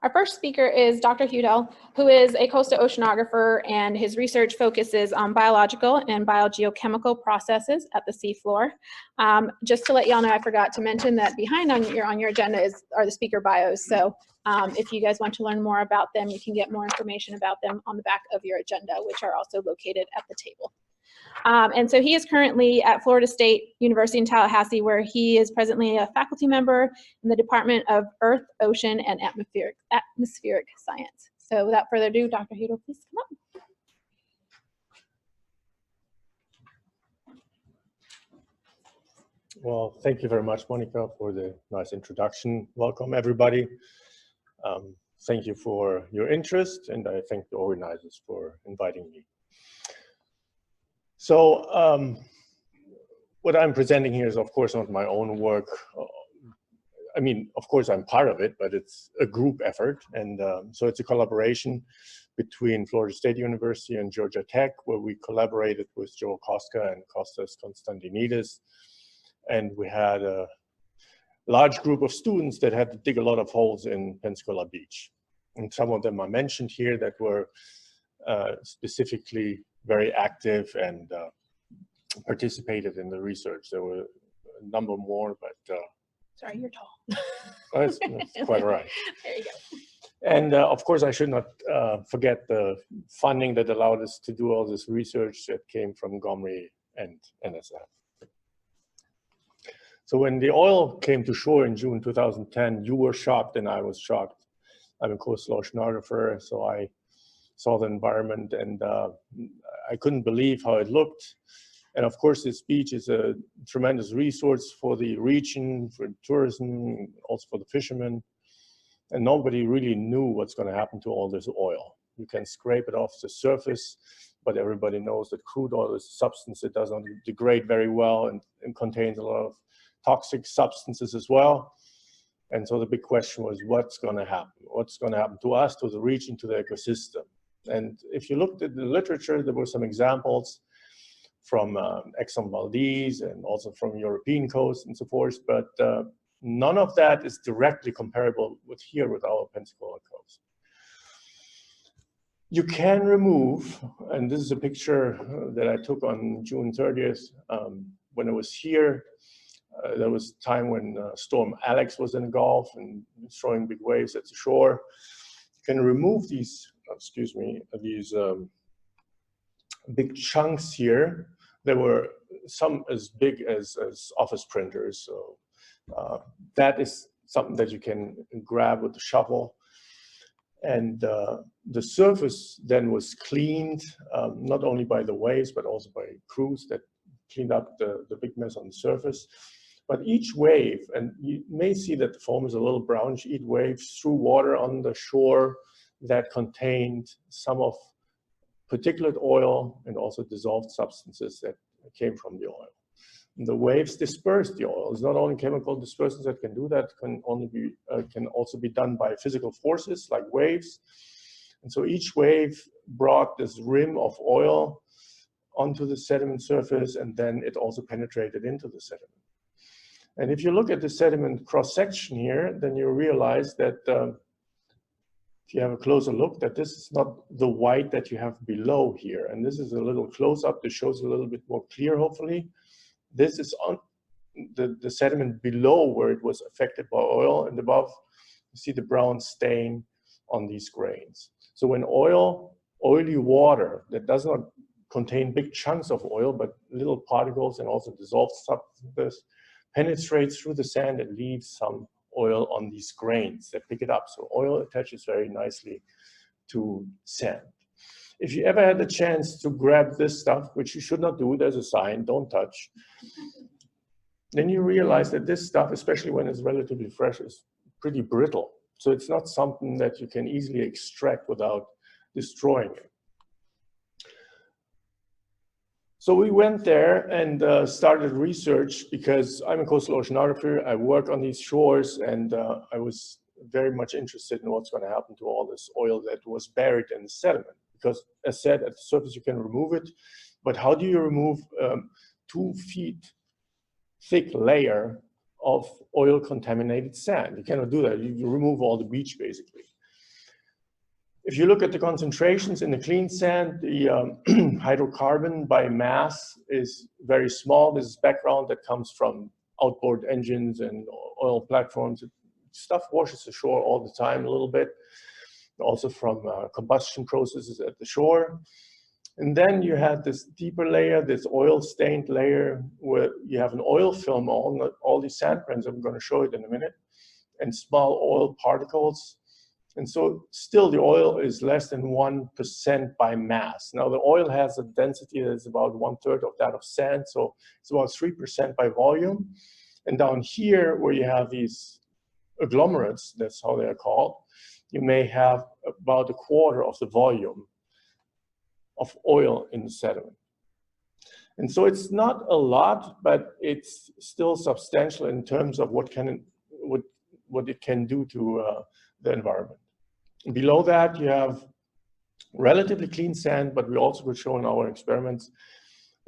Our first speaker is Dr. Huettel, who is a coastal oceanographer, and his research focuses on biological and biogeochemical processes at the seafloor. Just to let y'all know, I forgot to mention that behind on your agenda are the speaker bios. So if you guys want to learn more about them, you can get more information about them on the back of your agenda, which are also located at the table. And so he is currently at Florida State University in Tallahassee, where he is presently a faculty member in the Department of Earth, Ocean, and Atmospheric Science. So without further ado, Dr. Huettel, please come up. Well, thank you very much, Monica, for the nice introduction. Welcome, everybody. Thank you for your interest, and I thank the organizers for inviting me. So what I'm presenting here is, of course, not my own work. I mean, of course, I'm part of it, but it's a group effort. And so it's a collaboration between Florida State University and Georgia Tech, where we collaborated with Joe Koska and Kostas Konstantinidis. And we had a large group of students that had to dig a lot of holes in Pensacola Beach. And some of them are mentioned here that were specifically very active and participated in the research. There were a number more, but sorry, you're tall. That's quite all right. There you go. And of course, I should not forget the funding that allowed us to do all this research that came from GOMRI and NSF. So when the oil came to shore in June 2010, you were shocked and I was shocked. I'm a coastal oceanographer, so I saw the environment and I couldn't believe how it looked. And of course, this beach is a tremendous resource for the region, for tourism, also for the fishermen. And nobody really knew what's going to happen to all this oil. You can scrape it off the surface, but everybody knows that crude oil is a substance that does not degrade very well and contains a lot of toxic substances as well. And so the big question was, what's going to happen? What's going to happen to us, to the region, to the ecosystem? And if you looked at the literature, there were some examples from Exxon Valdez and also from European coast and so forth, but none of that is directly comparable with here with our Pensacola coast. You can remove, and this is a picture that I took on June 30th when I was here. There was a time when Storm Alex was in the Gulf and throwing big waves at the shore. You can remove these, excuse me, these big chunks here. There were some as big as office printers. So that is something that you can grab with the shovel. And the surface then was cleaned, not only by the waves, but also by crews that cleaned up the big mess on the surface. But each wave, and you may see that the foam is a little brownish, each wave threw water on the shore that contained some of particulate oil and also dissolved substances that came from the oil. And the waves dispersed the oil. It's not only chemical dispersants that can do that, can also be done by physical forces like waves. And so each wave brought this rim of oil onto the sediment surface, and then it also penetrated into the sediment. And if you look at the sediment cross-section here, then you realize that if you have a closer look, that this is not the white that you have below here. And this is a little close-up that shows a little bit more clear, hopefully. This is on the sediment below where it was affected by oil, and above you see the brown stain on these grains. So when oily water that does not contain big chunks of oil, but little particles and also dissolved substances, penetrates through the sand and leaves some oil on these grains that pick it up. So oil attaches very nicely to sand. If you ever had the chance to grab this stuff, which you should not do, there's a sign, don't touch, then you realize that this stuff, especially when it's relatively fresh, is pretty brittle. So it's not something that you can easily extract without destroying it. So we went there and started research because I'm a coastal oceanographer. I work on these shores, and I was very much interested in what's going to happen to all this oil that was buried in the sediment. Because as said, at the surface you can remove it, but how do you remove 2 feet thick layer of oil contaminated sand? You cannot do that. You remove all the beach basically. If you look at the concentrations in the clean sand, the hydrocarbon by mass is very small. This is background that comes from outboard engines and oil platforms. Stuff washes ashore all the time a little bit, also from combustion processes at the shore. And then you had this deeper layer, this oil-stained layer, where you have an oil film on all these sandprints. I'm going to show it in a minute, and small oil particles. And so still the oil is less than 1% by mass. Now the oil has a density that is about 1/3 of that of sand, so it's about 3% by volume. And down here where you have these agglomerates, that's how they are called, you may have about 1/4 of the volume of oil in the sediment. And so it's not a lot, but it's still substantial in terms of what it can do to the environment. Below that, you have relatively clean sand, but we also could show in our experiments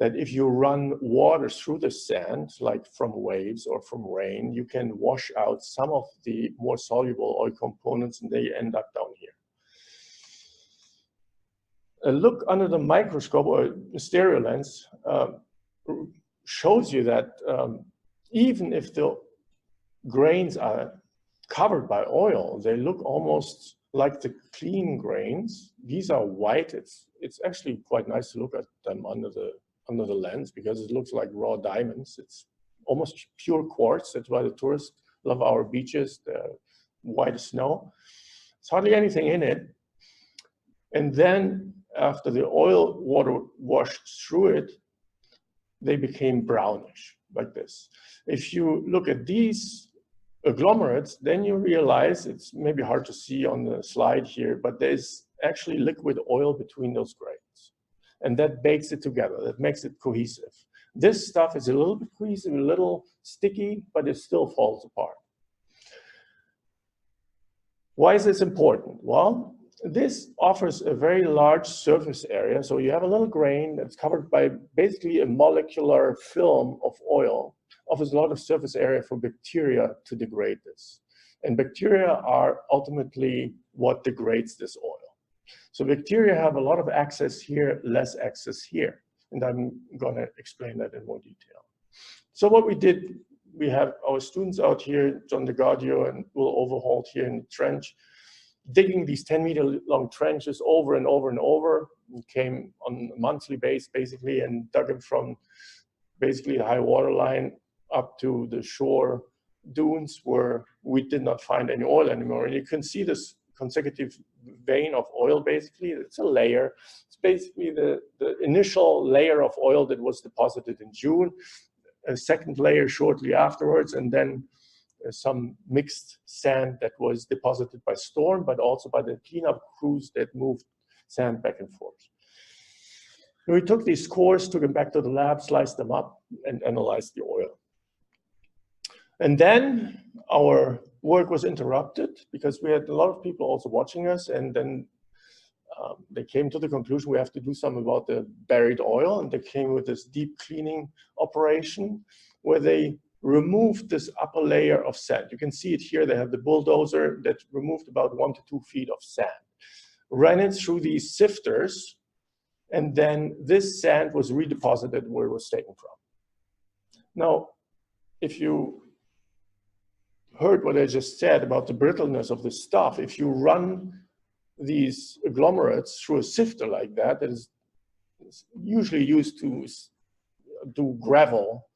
that if you run water through the sand, like from waves or from rain, you can wash out some of the more soluble oil components, and they end up down here. A look under the microscope or stereo lens shows you that even if the grains are covered by oil, they look almost like the clean grains. These are white. It's actually quite nice to look at them under the lens because it looks like raw diamonds. It's almost pure quartz. That's why the tourists love our beaches. They're white as snow. There's hardly anything in it. And then after the oil water washed through it, they became brownish like this. If you look at these agglomerates, then you realize, it's maybe hard to see on the slide here, but there's actually liquid oil between those grains. And that bakes it together, that makes it cohesive. This stuff is a little bit cohesive, a little sticky, but it still falls apart. Why is this important? Well, this offers a very large surface area. So you have a little grain that's covered by basically a molecular film of oil, offers a lot of surface area for bacteria to degrade this. And bacteria are ultimately what degrades this oil. So bacteria have a lot of access here, less access here. And I'm going to explain that in more detail. So what we did, we have our students out here, John DeGardio and Will Overholt here in the trench, digging these 10-meter long trenches over and over and over. We came on a monthly basis, basically, and dug them from basically the high water line up to the shore dunes where we did not find any oil anymore. And you can see this consecutive vein of oil, basically. It's a layer. It's basically the initial layer of oil that was deposited in June, a second layer shortly afterwards, and then some mixed sand that was deposited by storm, but also by the cleanup crews that moved sand back and forth. And we took these cores, took them back to the lab, sliced them up, and analyzed the oil. And then our work was interrupted because we had a lot of people also watching us, and then they came to the conclusion we have to do something about the buried oil, and they came with this deep cleaning operation where they removed this upper layer of sand. You can see it here. They have the bulldozer that removed about 1 to 2 feet of sand, ran it through these sifters, and then this sand was redeposited where it was taken from. Now, if you heard what I just said about the brittleness of this stuff, if you run these agglomerates through a sifter like that, that is usually used to do gravel,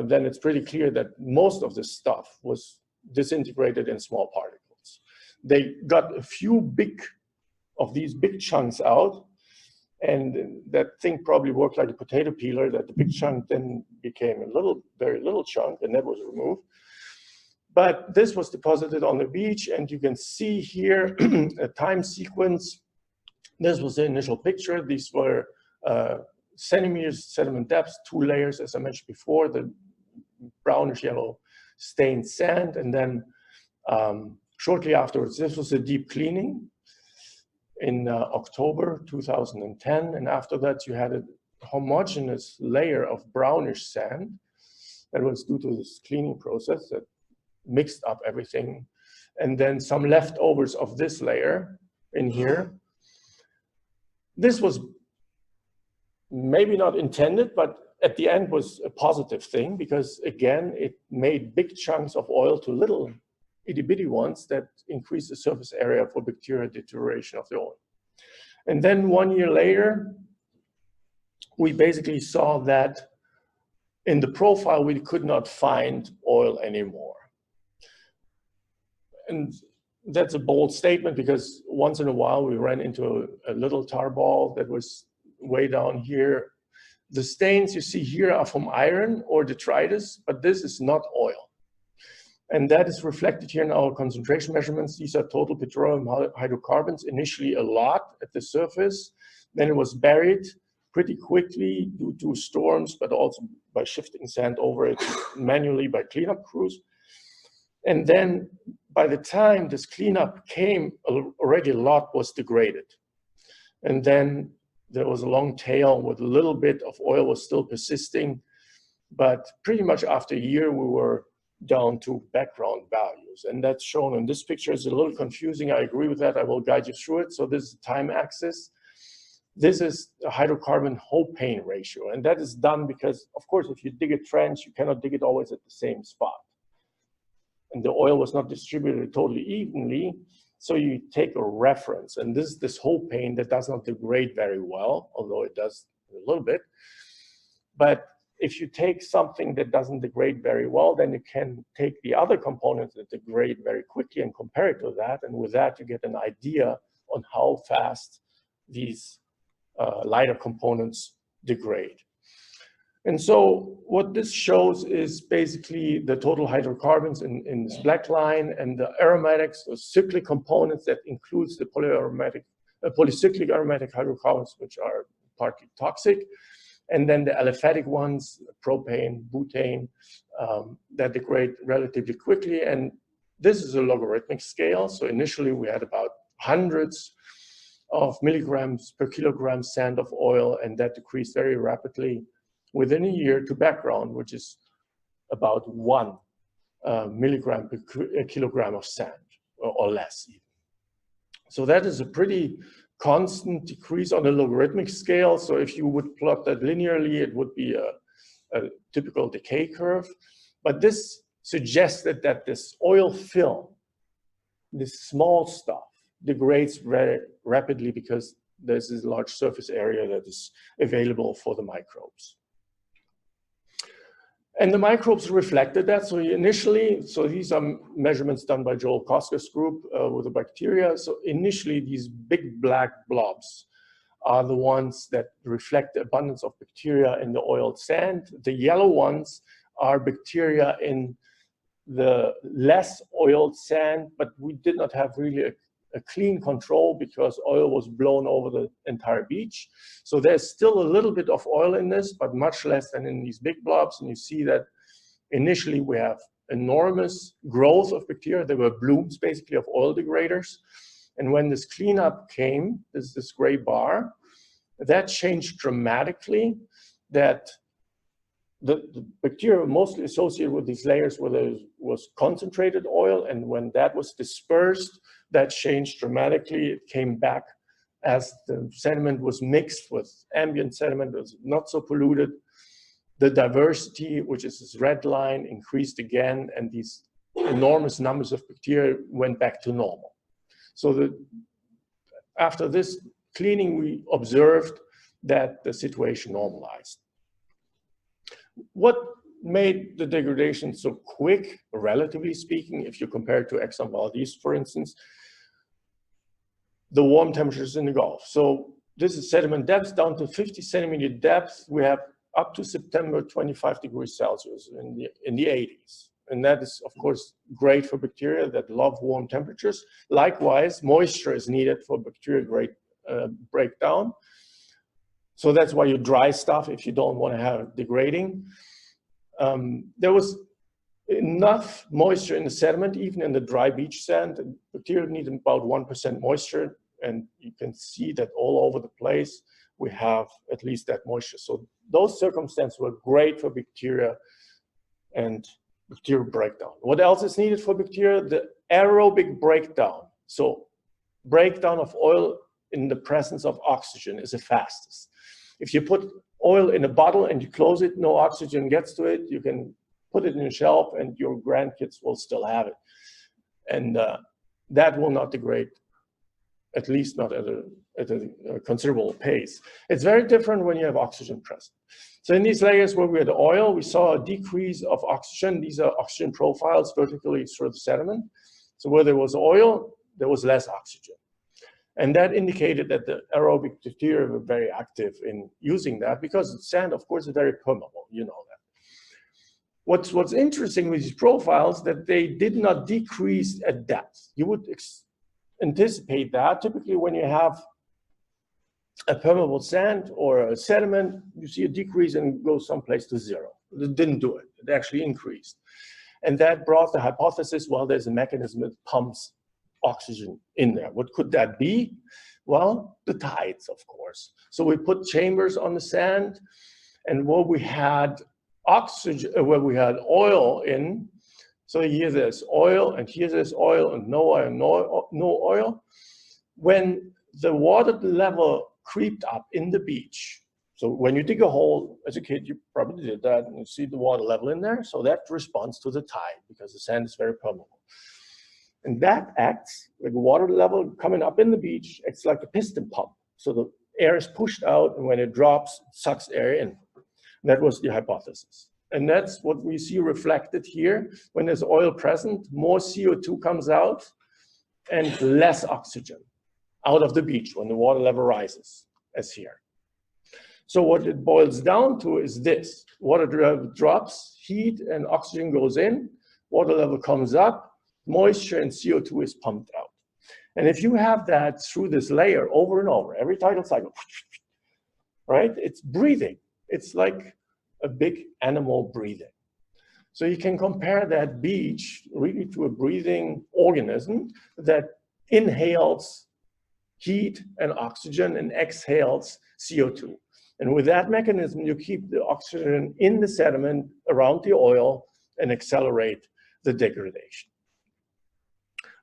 then it's pretty clear that most of this stuff was disintegrated in small particles. They got a few of these big chunks out, and that thing probably worked like a potato peeler, that the big chunk then became a very little chunk, and that was removed. But this was deposited on the beach, and you can see here a time sequence. This was the initial picture. These were centimeters sediment depth, 2 layers, as I mentioned before, the brownish yellow stained sand. And then shortly afterwards, this was a deep cleaning in October 2010. And after that, you had a homogeneous layer of brownish sand that was due to this cleaning process that mixed up everything. And then some leftovers of this layer in here. This was maybe not intended, but at the end was a positive thing, because again, it made big chunks of oil to little itty-bitty ones that increased the surface area for bacterial deterioration of the oil. And then 1 year later, we basically saw that in the profile, we could not find oil anymore. And that's a bold statement, because once in a while we ran into a little tar ball that was way down here. The stains you see here are from iron or detritus, but this is not oil. And that is reflected here in our concentration measurements. These are total petroleum hydrocarbons, initially a lot at the surface. Then it was buried pretty quickly due to storms, but also by shifting sand over it manually by cleanup crews. And then by the time this cleanup came, already a lot was degraded. And then there was a long tail with a little bit of oil was still persisting, but pretty much after a year, we were down to background values. And that's shown in this picture. It's a little confusing. I agree with that. I will guide you through it. So this is the time axis. This is the hydrocarbon Hope-Payne ratio. And that is done because, of course, if you dig a trench, you cannot dig it always at the same spot. And the oil was not distributed totally evenly. So you take a reference. And this is this Hope-Payne that does not degrade very well, although it does a little bit. But if you take something that doesn't degrade very well, then you can take the other components that degrade very quickly and compare it to that. And with that, you get an idea on how fast these lighter components degrade. And so what this shows is basically the total hydrocarbons in this black line, and the aromatics, those cyclic components that includes the polycyclic aromatic hydrocarbons, which are partly toxic. And then the aliphatic ones, propane, butane, that degrade relatively quickly. And this is a logarithmic scale. So initially we had about hundreds of milligrams per kilogram sand of oil, and that decreased very rapidly within a year to background, which is about 1 milligram per kilogram of sand, or less even. So that is a pretty constant decrease on a logarithmic scale. So if you would plot that linearly, it would be a typical decay curve. But this suggested that this oil film, this small stuff, degrades very rapidly because there's this large surface area that is available for the microbes. And the microbes reflected that. So initially, so these are measurements done by Joel Kosker's group with the bacteria. So initially, these big black blobs are the ones that reflect the abundance of bacteria in the oiled sand. The yellow ones are bacteria in the less oiled sand, but we did not have really a clean control because oil was blown over the entire beach. So there's still a little bit of oil in this, but much less than in these big blobs. And you see that initially we have enormous growth of bacteria. There were blooms basically of oil degraders. And when this cleanup came, this gray bar, that changed dramatically, that the bacteria mostly associated with these layers where there was concentrated oil, and when that was dispersed, that changed dramatically. It came back as the sediment was mixed with ambient sediment, it was not so polluted. The diversity, which is this red line, increased again, and these enormous numbers of bacteria went back to normal. So after this cleaning, we observed that the situation normalized. What made the degradation so quick, relatively speaking, if you compare it to Exxon Valdez, for instance? The warm temperatures in the Gulf. So this is sediment depth down to 50 centimeter depth. We have up to September 25 degrees Celsius in the 80s. And that is, of course, great for bacteria that love warm temperatures. Likewise, moisture is needed for bacteria breakdown. So that's why you dry stuff if you don't want to have it degrading. There was enough moisture in the sediment, even in the dry beach sand. Bacteria need about 1% moisture, and you can see that all over the place we have at least that moisture. So those circumstances were great for bacteria and bacterial breakdown. What else is needed for bacteria? The aerobic breakdown. So breakdown of oil in the presence of oxygen is the fastest. If you put oil in a bottle and you close it, no oxygen gets to it, you can put it in a shelf and your grandkids will still have it. And that will not degrade, at least not at a considerable pace. It's very different when you have oxygen present. So in these layers where we had oil, we saw a decrease of oxygen. These are oxygen profiles vertically through the sediment. So where there was oil, there was less oxygen. And that indicated that the aerobic bacteria were very active in using that, because sand, of course, is very permeable, you know that. What's interesting with these profiles, that they did not decrease at depth. You would anticipate that. Typically, when you have a permeable sand or a sediment, you see a decrease and it goes someplace to zero. It didn't do it. It actually increased. And that brought the hypothesis, well, there's a mechanism that pumps oxygen in there. What could that be? Well, the tides, of course. So we put chambers on the sand, and where we had oxygen, where we had oil in, so here there's oil, and here there's oil, and no oil, no oil. When the water level creeped up in the beach, so when you dig a hole, as a kid, you probably did that, and you see the water level in there, so that responds to the tide, because the sand is very permeable. And that acts like water level coming up in the beach. It's like a piston pump. So the air is pushed out, and when it drops, it sucks air in. And that was the hypothesis. And that's what we see reflected here. When there's oil present, more CO2 comes out and less oxygen out of the beach when the water level rises, as here. So what it boils down to is this. Water level drops, heat and oxygen goes in, water level comes up, moisture and CO2 is pumped out. And if you have that through this layer over and over, every tidal cycle, right? It's breathing. It's like a big animal breathing. So you can compare that beach really to a breathing organism that inhales heat and oxygen and exhales CO2. And with that mechanism, you keep the oxygen in the sediment around the oil and accelerate the degradation.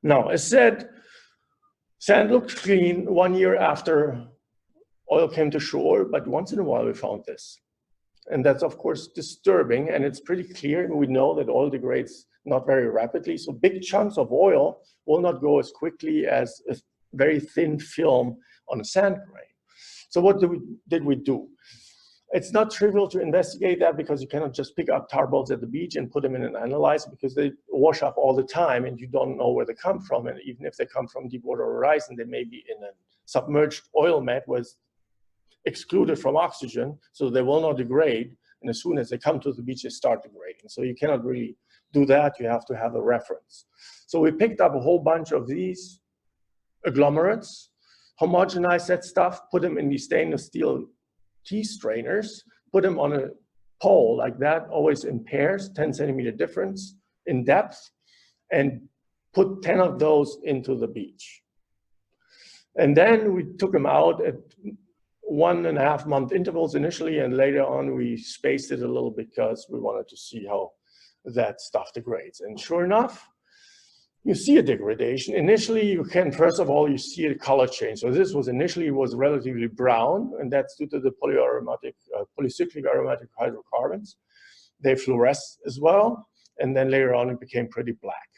Now, as said, sand looked clean 1 year after oil came to shore, but once in a while we found this. And that's, of course, disturbing, and it's pretty clear. We know that oil degrades not very rapidly, so big chunks of oil will not go as quickly as a very thin film on a sand grain. So what did we do? It's not trivial to investigate that, because you cannot just pick up tar balls at the beach and put them in an analyzer, because they wash up all the time and you don't know where they come from. And even if they come from Deepwater Horizon, they may be in a submerged oil mat where it's excluded from oxygen, so they will not degrade. And as soon as they come to the beach, they start degrading. So you cannot really do that. You have to have a reference. So we picked up a whole bunch of these agglomerates, homogenized that stuff, put them in these stainless steel tea strainers, put them on a pole like that, always in pairs, 10 centimeter difference in depth, and put 10 of those into the beach. And then we took them out at 1.5 month intervals initially, and later on we spaced it a little because we wanted to see how that stuff degrades. And sure enough, you see a degradation. Initially, you can, first of all, you see a color change. So this was initially relatively brown, and that's due to the polycyclic aromatic hydrocarbons. They fluoresce as well, and then later on it became pretty black.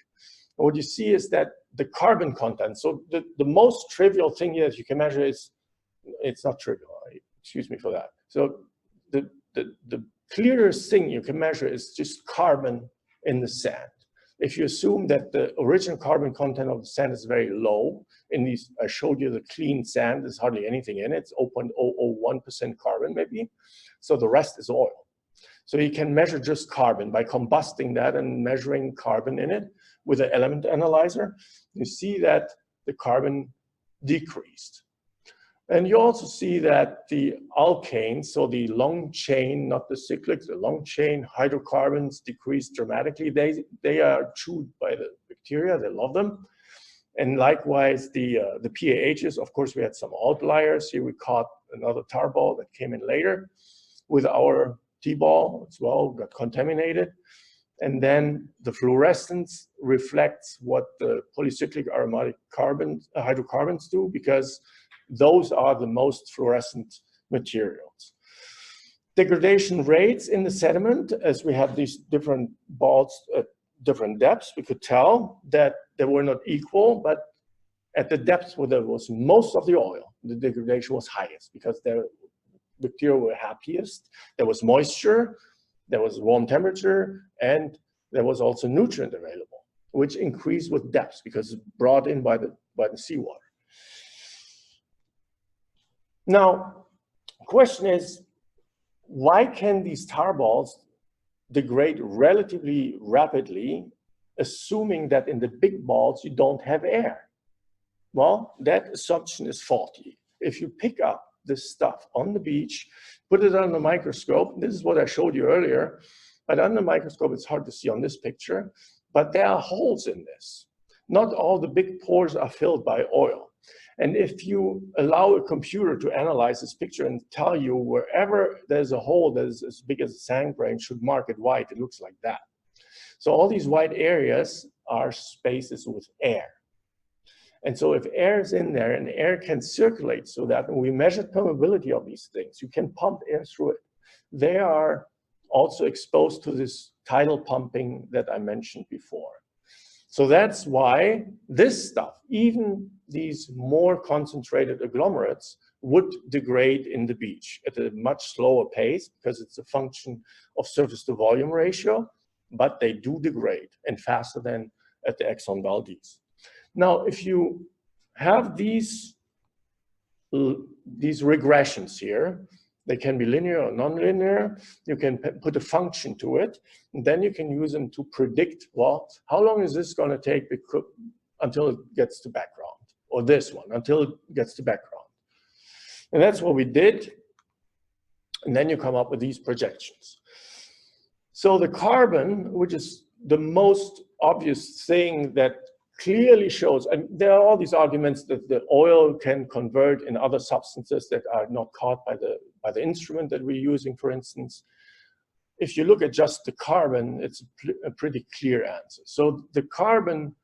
And what you see is that the carbon content, so the most trivial thing here that you can measure is, it's not trivial, excuse me for that. So the clearest thing you can measure is just carbon in the sand. If you assume that the original carbon content of the sand is very low, in these, I showed you the clean sand, there's hardly anything in it, it's 0.001% carbon maybe, so the rest is oil. So you can measure just carbon by combusting that and measuring carbon in it with an element analyzer. You see that the carbon decreased. And you also see that the alkanes, so the long chain, not the cyclic, the long chain hydrocarbons decreased dramatically. They are chewed by the bacteria, they love them. And likewise, the PAHs, of course, we had some outliers. Here we caught another tar ball that came in later with our T-ball as well, got contaminated. and then the fluorescence reflects what the polycyclic aromatic hydrocarbons do, because those are the most fluorescent materials. Degradation rates in the sediment, as we have these different balls at different depths, we could tell that they were not equal, but at the depths where there was most of the oil, the degradation was highest, because the bacteria were happiest. There was moisture, there was warm temperature, and there was also nutrient available, which increased with depths because it's brought in by the seawater. Now, the question is, why can these tar balls degrade relatively rapidly, assuming that in the big balls you don't have air? Well, that assumption is faulty. If you pick up this stuff on the beach, put it under the microscope, this is what I showed you earlier, but under the microscope it's hard to see on this picture, but there are holes in this. Not all the big pores are filled by oil. And if you allow a computer to analyze this picture and tell you wherever there's a hole that is as big as a sand grain, should mark it white, it looks like that. So all these white areas are spaces with air. And so if air is in there and air can circulate, so that when we measure permeability of these things, you can pump air through it. They are also exposed to this tidal pumping that I mentioned before. So that's why this stuff, even these more concentrated agglomerates, would degrade in the beach at a much slower pace because it's a function of surface to volume ratio, but they do degrade and faster than at the Exxon Valdez. Now, if you have these regressions here, they can be linear or nonlinear. You can put a function to it, and then you can use them to predict, well, how long is this going to take until it gets to background, or this one, until it gets to background. And that's what we did. And then you come up with these projections. So the carbon, which is the most obvious thing that clearly shows, and there are all these arguments that the oil can convert in other substances that are not caught by the instrument that we're using, for instance. If you look at just the carbon, it's a pretty clear answer. So the carbon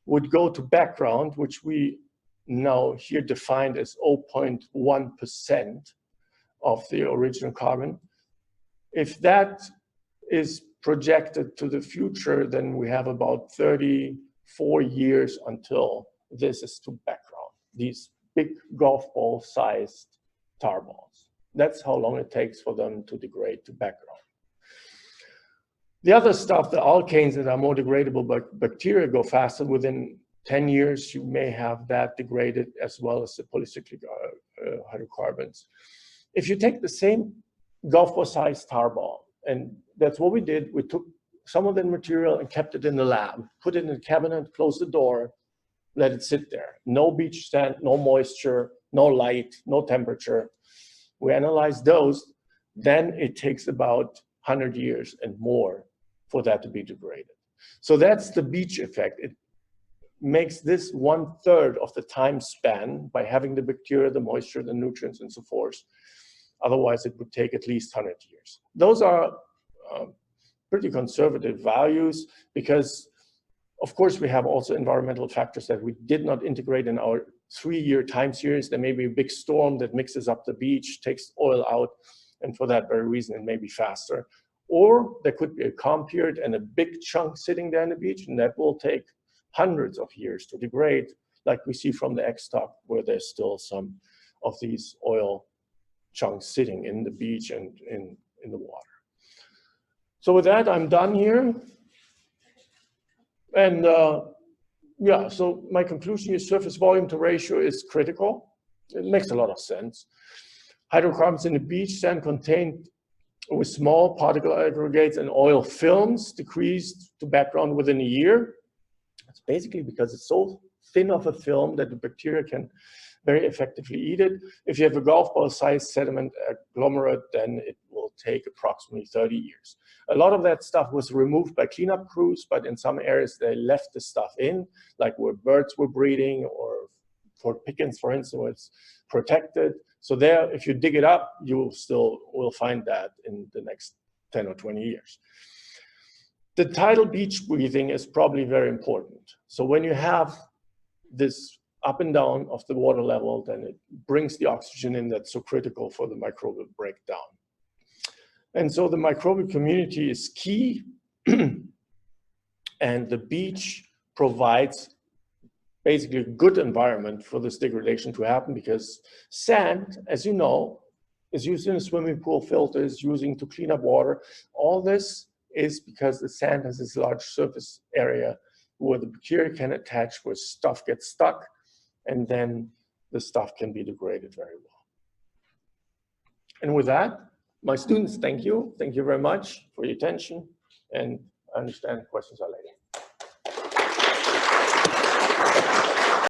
would go to background, which we now here defined as 0.1% of the original carbon. If that is projected to the future, then we have about 34 years until this is to background, these big golf ball sized tar balls. That's how long it takes for them to degrade to background. The other stuff, the alkanes that are more degradable by bacteria, go faster. Within 10 years, you may have that degraded, as well as the polycyclic hydrocarbons. If you take the same golf ball sized tar ball, and that's what we did, we took some of the material and kept it in the lab, put it in a cabinet, closed the door, let it sit there. No beach sand, no moisture, no light, no temperature. We analyzed those, then it takes about 100 years and more for that to be degraded. So that's the beach effect. It makes this 1/3 of the time span by having the bacteria, the moisture, the nutrients, and so forth. Otherwise, it would take at least 100 years. Those are pretty conservative values because, of course, we have also environmental factors that we did not integrate in our 3-year time series. There may be a big storm that mixes up the beach, takes oil out, and for that very reason, it may be faster. Or there could be a calm period and a big chunk sitting there on the beach, and that will take hundreds of years to degrade, like we see from the X-Stock, where there's still some of these oil chunks sitting in the beach and in the water. So with that, I'm done here. And yeah, so my conclusion is surface volume to ratio is critical. It makes a lot of sense. Hydrocarbons in the beach sand contained with small particle aggregates and oil films decreased to background within a year. It's basically because it's so thin of a film that the bacteria can very effectively eat it. If you have a golf ball sized sediment agglomerate, then it will take approximately 30 years. A lot of that stuff was removed by cleanup crews, but in some areas they left the stuff in, like where birds were breeding, or Fort Pickens, for instance, where it's protected. So there, if you dig it up, you will find that in the next 10 or 20 years. The tidal beach breathing is probably very important. So when you have this up and down of the water level, then it brings the oxygen in that's so critical for the microbial breakdown. And so the microbial community is key, and the beach provides basically a good environment for this degradation to happen, because sand, as you know, is used in a swimming pool, filters, using to clean up water. All this is because the sand has this large surface area where the bacteria can attach, where stuff gets stuck, and then the stuff can be degraded very well. And with that, my students, thank you. Thank you very much for your attention, and I understand questions are later.